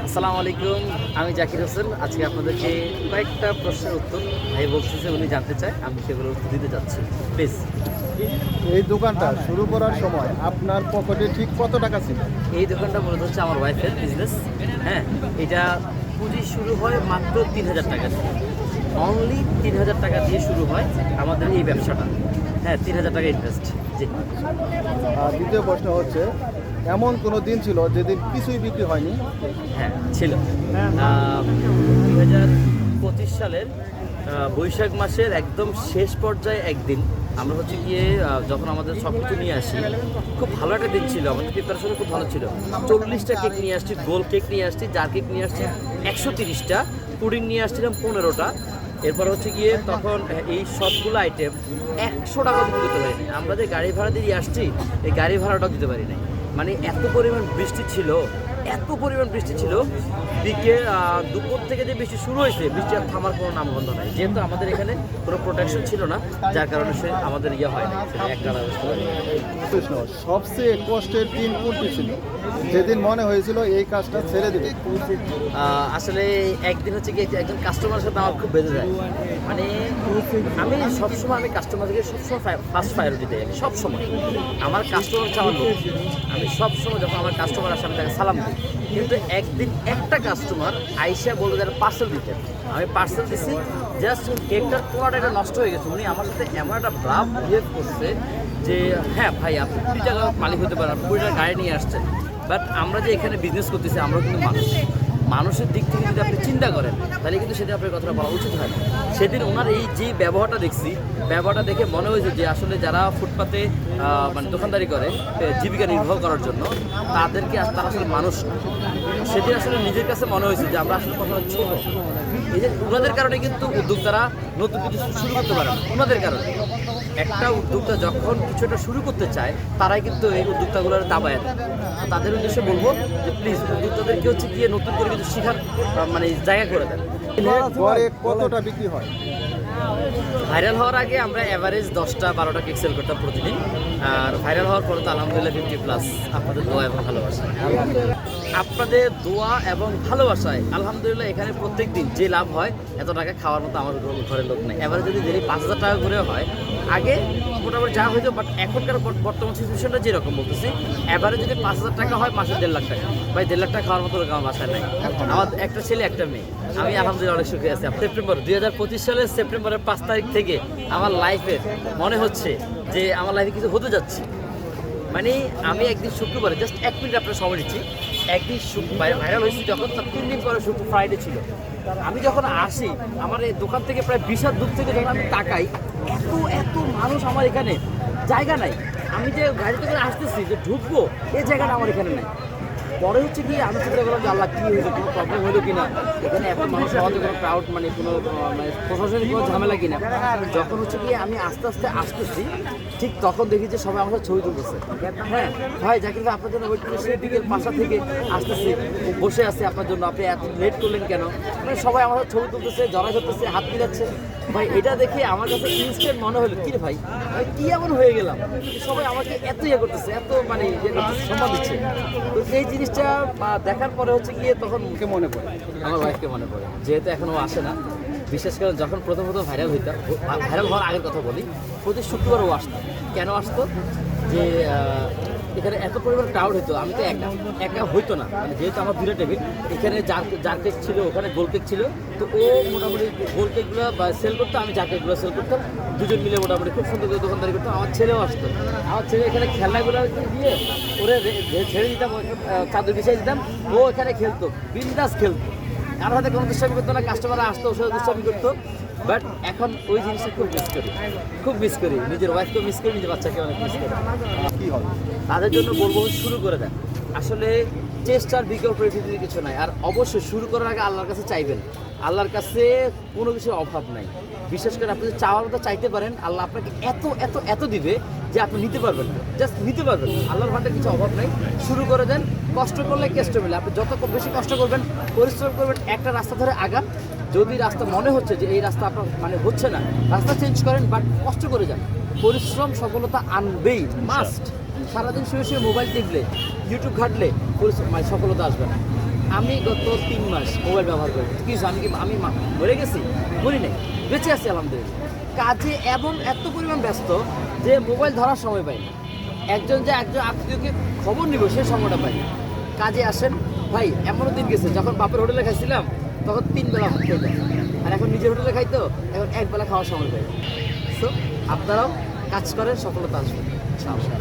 আসসালামু আলাইকুম, আমি জাকির হোসেন। আজকে আপনাদেরকে কয়েকটা প্রশ্নের উত্তর ভাই বলতেছে উনি জানতে চায়, আমি সেগুলো উত্তর দিতে যাচ্ছি। প্লিজ। এই দোকানটা শুরু করার সময় আপনার পকেটে ঠিক কত টাকা ছিল? এই দোকানটা মূলত হচ্ছে আমার ওয়াইফের বিজনেস। হ্যাঁ, এটা পুঁজি শুরু হয় মাত্র 3,000 টাকা দিয়ে। অনলি 3,000 টাকা দিয়ে শুরু হয় আমাদের এই ব্যবসাটা। হ্যাঁ, 3,000 টাকা ইনভেস্ট। জি। আর দ্বিতীয় প্রশ্ন হচ্ছে, এমন কোনো দিন ছিল যেদিন কিছুই বিক্রি হয়নি? হ্যাঁ, ছিল। 2025 সালের বৈশাখ মাসের একদম শেষ পর্যায়ে একদিন আমরা হচ্ছে গিয়ে যখন আমাদের সব কিছু নিয়ে আসি, খুব ভালো একটা দিন ছিল। আমাদের প্রিপারেশন খুব ভালো ছিল। 40টা কেক নিয়ে আসছি, গোল কেক নিয়ে আসছি, জার কেক নিয়ে আসছি 130টা, পুডিং নিয়ে আসছিলাম 15টা। এরপর হচ্ছে গিয়ে তখন এই সবগুলো আইটেম 100 টাকা দিতে পারিনি। আমরা যে গাড়ি ভাড়া দিয়ে আসছি, এই গাড়ি ভাড়াটাও দিতে পারি নাই। মানে এত পরিমাণ বৃষ্টি ছিল, এত পরিমাণ বৃষ্টি ছিল। দুপুর থেকে যে বৃষ্টি শুরু হয়েছে, বৃষ্টি আর থামার কোনো নামগন্ধ নাই। যেহেতু আমাদের এখানে কোনো প্রোটেকশন ছিল না, যার কারণে সে আমাদের হয় না, সেটা একটা অবস্থা। প্রশ্ন, সবচেয়ে কষ্টের দিন কোনটি ছিল যেদিন মনে হয়েছিল এই কাজটা ছেড়ে দিবে? আসলে একদিন হচ্ছে কি, একজন কাস্টমারের সাথে আমার খুব বেঁধে যায়। মানে আমি সবসময় কাস্টমারকে সবসময় ফার্স্ট প্রায়োরিটি দিই। আমি সবসময় আমার কাস্টমার হচ্ছে আমার লোক। আমি সবসময় যখন আমার কাস্টমার আসে আমি তাকে সালাম দিই। কিন্তু একদিন একটা কাস্টমার আইসা বলতে যারা পার্সেল দিতে, আমি পার্সেল দিছি, জাস্ট কেকটার পুরোটা একটা নষ্ট হয়ে গেছে। উনি আমার সাথে এমন একটা ব্রাভ বিহেভ করছে যে হ্যাঁ ভাই, আপনি 20 টাকা মালিক হতে পারেন, আপনি 20 টাকা গাড়ি নিয়ে আসছেন, বাট আমরা যে এখানে বিজনেস করতেছি আমরা কিন্তু মানুষের দিক থেকে যদি আপনি চিন্তা করেন তাহলে কিন্তু সেটা আপনার কথাটা বলা উচিত হয় না। সেদিন ওনার এই যে ব্যবহারটা দেখছি, ব্যবহারটা দেখে মনে হয়েছে যে আসলে যারা ফুটপাতে মানে দোকানদারি করে জীবিকা নির্বাহ করার জন্য, তারা আসলে মানুষ না। সেদিন আসলে নিজের কাছে মনে হয়েছে যে আমরা আসলে কতটা ছোট। এই যে ওনাদের কারণে কিন্তু উদ্যোক্তারা নতুন কিছু শুরু করতে পারে না। ওনাদের কারণে একটা উদ্যোক্তা যখন কিছু একটা শুরু করতে চায়, তারাই কিন্তু এই উদ্যোক্তাগুলোর দাবায় দেয়। তাদের উদ্দেশ্যে বলবো যে প্লিজ উদ্যোক্তাদেরকে হচ্ছে গিয়ে নতুন করে কিছু শেখার মানে জায়গা করে দেন। গড়ে কতটা বিক্রি হয়? ভাইরাল হওয়ার আগে আমরা অ্যাভারেজ 10টা-12টা কেক সেল করতাম প্রতিদিন। আর ভাইরাল হওয়ার পরে তো আলহামদুলিল্লাহ 50+। আপনাদের দোয়া এবং ভালোবাসায়, আপনাদের দোয়া এবং ভালোবাসায় আলহামদুলিল্লাহ এখানে প্রত্যেক দিন যে লাভ হয়, এত টাকা খাওয়ার মতো আমার ঘরের লোক নেই। এবারে যদি ডেলি 5,000 টাকা করে হয়, আগে মোটামুটি যা হয়তো, বাট এখনকার বর্তমান সিচুয়েশনটা যেরকম বলতেছি, এবারে যদি 5,000 টাকা হয়, মাসে 1.5 লাখ টাকা। ভাই 1.5 লাখ টাকা খাওয়ার মতো লোক আমার বাসায় নাই। আমার একটা ছেলে একটা মেয়ে, আমি আলহামদুলিল্লাহ অনেক সুখী আছি। 2025 সালের সেপ্টেম্বরের 5 তারিখ থেকে আমার লাইফে মনে হচ্ছে যে আমার লাইফে কিছু হতে যাচ্ছে। মানে আমি একদিন শুক্রবারে, জাস্ট 1 মিনিট আপনার সময় দিচ্ছি, একদিন ভাইরাল হয়েছি যখন, তার 3 দিন পরে ফ্রাইডে ছিল। আমি যখন আসি, আমার এই দোকান থেকে প্রায় 20 হাত দূর থেকে যখন আমি তাকাই, এত এত মানুষ, আমার এখানে জায়গা নাই। আমি যে গাড়িতে করে আসতেছি, যে ঢুকবো, এই জায়গাটা আমার এখানে নাই। পরে হচ্ছে কি আমি চিন্তা করলাম যে আল্লাহ কী হয়েছে, কোনো প্রবলেম হলো কিনা, এখানে এখন মানুষ আমাদের কোনো ক্রাউড মানে কোনো মানে প্রশাসনিক কোনো ঝামেলা কিনা। যখন হচ্ছে কি আমি আস্তে আস্তে আসতেছি, ঠিক তখন দেখি যে সবাই আমার ছবি তুলতেছে। হ্যাঁ ভাই, জাকির ভাই আপনার জন্য ওয়েট করে সেই দিকের বাসা থেকে আসতেছি, বসে আছে আপনার জন্য, আপনি এত লেট করলেন কেন? মানে সবাই আমার ছবি তুলতেছে, জড়া করতেছে, হাত মিলাচ্ছে। ভাই এটা দেখে আমার কাছে ইনস্ট্যান্ট মনে হলো, কি রে ভাই, কি এমন হয়ে গেলাম, সবাই আমাকে এত ইয়ে করতেছে, এত মানে ইয়ে করতেছে, সম্মান দিচ্ছে। তো এই জিনিসটা দেখার পরে হচ্ছে গিয়ে তখন মুখে মনে পড়ে, আমার ওয়াইফকে মনে পড়ে, যেহেতু এখনও আসে না। বিশেষ করে যখন প্রথম ভাইরাল হওয়ার আগের কথা বলি, প্রতি শুক্রবার ও আসতো। কেন আসতো? যে এখানে এত পরিমাণ ক্রাউড হতো, আমি তো একা হইতো না। মানে যেহেতু আমার 2টা টেবিল, এখানে জার কেক ছিল, ওখানে গোল কেক ছিল, তো ও মোটামুটি গোল কেকগুলো সেল করতো, আমি জার কেকগুলো সেল করতাম। দুজন মিলে মোটামুটি খুব সুন্দর করে দোকানদারি করতাম। আমার ছেলেও আসতো, আমার ছেলে এখানে খেলনাগুলো দিয়ে ওরে ছেড়ে দিতাম, চাদর বিছিয়ে দিতাম, ও এখানে খেলতো, বিন্দাস খেলতো, আমার হাতে কোনো দুষ্টামি করতো না। কাস্টমাররা আসতো, ওর সাথে দুষ্টামি করতো। বাট এখন ওই জিনিসটা খুব মিস করি, নিজের ওয়াইফকেও মিস করি, নিজের বাচ্চাকে অনেক মিস করি। কি হবে তাদের জন্য বলবো শুরু করে দেন। আসলে চেষ্টার বিকল্প পৃথিবীতে কিছু নাই। আর অবশ্যই শুরু করার আগে আল্লাহর কাছে চাইবেন। আল্লাহর কাছে কোনো কিছুর অভাব নাই। বিশেষ করে আপনি চাওয়ার মতো চাইতে পারেন, আল্লাহ আপনাকে এত এত এত দিবে যে আপনি নিতে পারবেন না, জাস্ট নিতে পারবেন। আল্লাহর ভান্ডারে কিছু অভাব নাই। শুরু করে দেন, কষ্ট করলে কেষ্ট মেলে। আপনি যত বেশি কষ্ট করবেন, পরিশ্রম করবেন, একটা রাস্তা ধরে আগান। যদি রাস্তা মনে হচ্ছে যে এই রাস্তা আপনার মানে হচ্ছে না, রাস্তা চেঞ্জ করেন, বাট কষ্ট করে যান। পরিশ্রম সফলতা আনবেই, মাস্ট। সারাদিন শুয়ে শুয়ে মোবাইল টিপলে, ইউটিউব ঘাটলে মানে সফলতা আসবে না। আমি গত 3 মাস মোবাইল ব্যবহার করি, কিছু আমি মরে গেছি? মরি নাই, বেঁচে আছি আলহামদুলিল্লাহ। কাজে এবং এত পরিমাণ ব্যস্ত যে মোবাইল ধরার সময় পাই না। একজন আত্মীয়কে খবর নিব সে সময়টা পাই না। কাজে আসেন ভাই, এমনও দিন গেছে যখন বাপের হোটেলে খাইছিলাম তখন 3 বেলা ভাত খাইতাম, আর এখন নিজের হোটেলে খাইতো এখন 1 বেলা খাওয়ার সময় পাই। সো আপনারাও কাজ করেন, সফলতা আসবে ইনশাআল্লাহ।